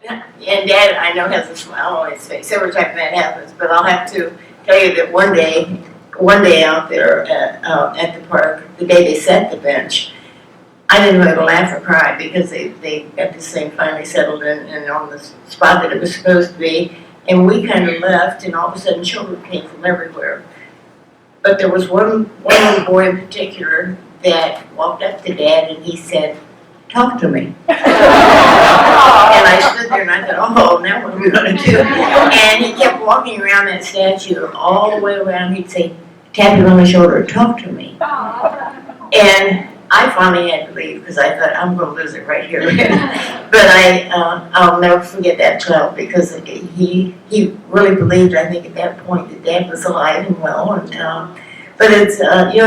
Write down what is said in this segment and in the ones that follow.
And Dad, I know, has a smile on his face every time that happens, but I'll have to tell you that one day out there at the park, the day they set the bench, I didn't know whether to laugh or cry because they got this thing finally settled in on the spot that it was supposed to be. And we kind of left, and all of a sudden children came from everywhere. But there was one little boy in particular that walked up to Dad and he said, "Talk to me." And I stood there and I thought, oh, now what are we going to do? And he kept walking around that statue all the way around. He'd say, tap him on the shoulder, "Talk to me." And I finally had to leave because I thought, I'm going to lose it right here. But I'll never forget that child because he really believed, I think, at that point that Dad was alive and well. And but it's,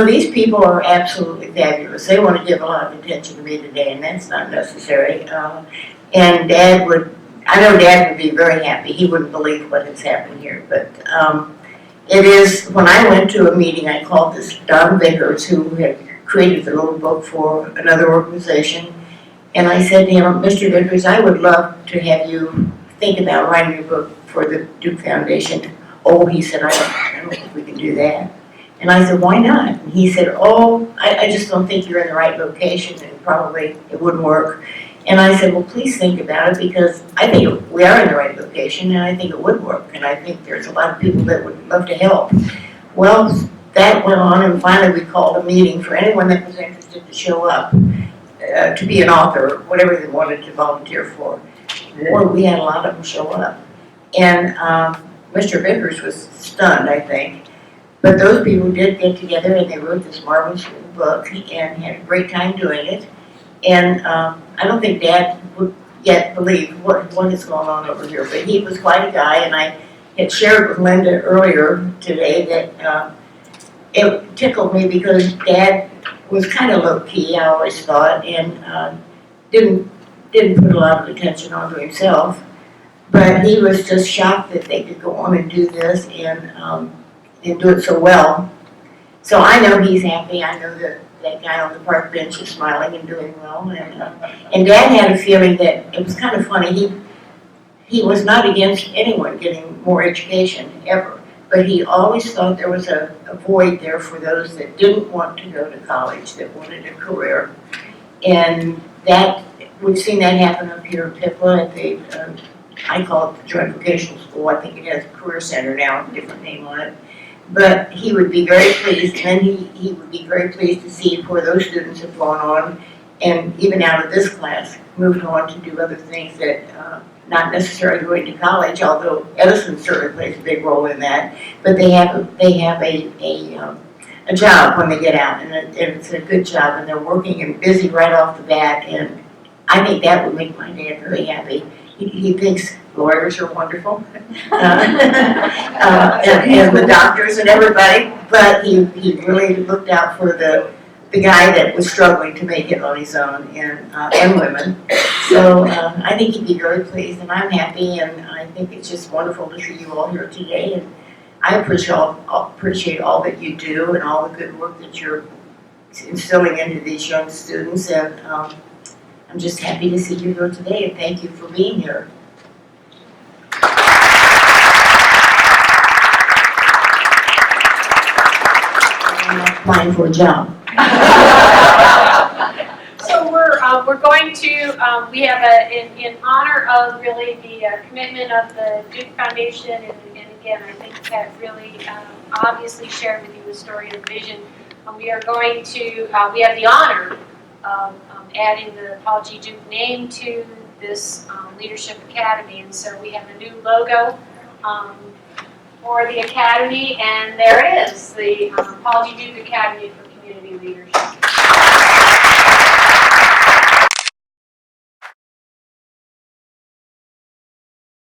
these people are absolutely fabulous. They want to give a lot of attention to me today, and that's not necessary. And Dad I know Dad would be very happy. He wouldn't believe what has happened here. But it is, when I went to a meeting, I called this Don Vickers, who had created the little book for another organization. And I said to him, "Mr. Vickers, I would love to have you think about writing a book for the Duke Foundation." "Oh," he said, I don't think we can do that. And I said, "Why not?" And he said, "Oh, I just don't think you're in the right location and probably it wouldn't work." And I said, "Well, please think about it because I think we are in the right location and I think it would work. And I think there's a lot of people that would love to help." Well, that went on, and finally we called a meeting for anyone that was interested to show up to be an author, whatever they wanted to volunteer for. Boy, we had a lot of them show up. And Mr. Vickers was stunned, I think. But those people did get together and they wrote this marvelous little book and had a great time doing it. And I don't think Dad would yet believe what is going on over here, but he was quite a guy, and I had shared with Linda earlier today that it tickled me because Dad was kind of low-key, I always thought, and didn't put a lot of attention onto himself. But he was just shocked that they could go on and do this and do it so well. So I know he's happy. I know that guy on the park bench is smiling and doing well. And Dad had a feeling that it was kind of funny. He was not against anyone getting more education, ever. But he always thought there was a void there for those that didn't want to go to college, that wanted a career. And that, we've seen that happen up here in Pipla at the, I call it the Joint Vocational School. I think it has a career center now, a different name on it. But he would be very pleased, and he would be very pleased to see where those students have gone on, and even out of this class, moved on to do other things that, not necessarily going to college, although Edison certainly plays a big role in that. But they have a job when they get out, and it's a good job, and they're working and busy right off the bat. And I think that would make my dad very happy. He thinks lawyers are wonderful, and the doctors and everybody. But he really looked out for the guy that was struggling to make it on his own, and women. So I think he'd be very pleased, and I'm happy, and I think it's just wonderful to see you all here today. And I appreciate all that you do and all the good work that you're instilling into these young students. And I'm just happy to see you here today, and thank you for being here. I'm applying for a job. So we're going to, we have in honor of really the commitment of the Duke Foundation, and again, I think Pat really obviously shared with you the story and vision. We are going to, we have the honor of adding the Paul G. Duke name to this Leadership Academy, and so we have a new logo for the Academy, and there it is, the Paul G. Duke Academy for Community Leadership.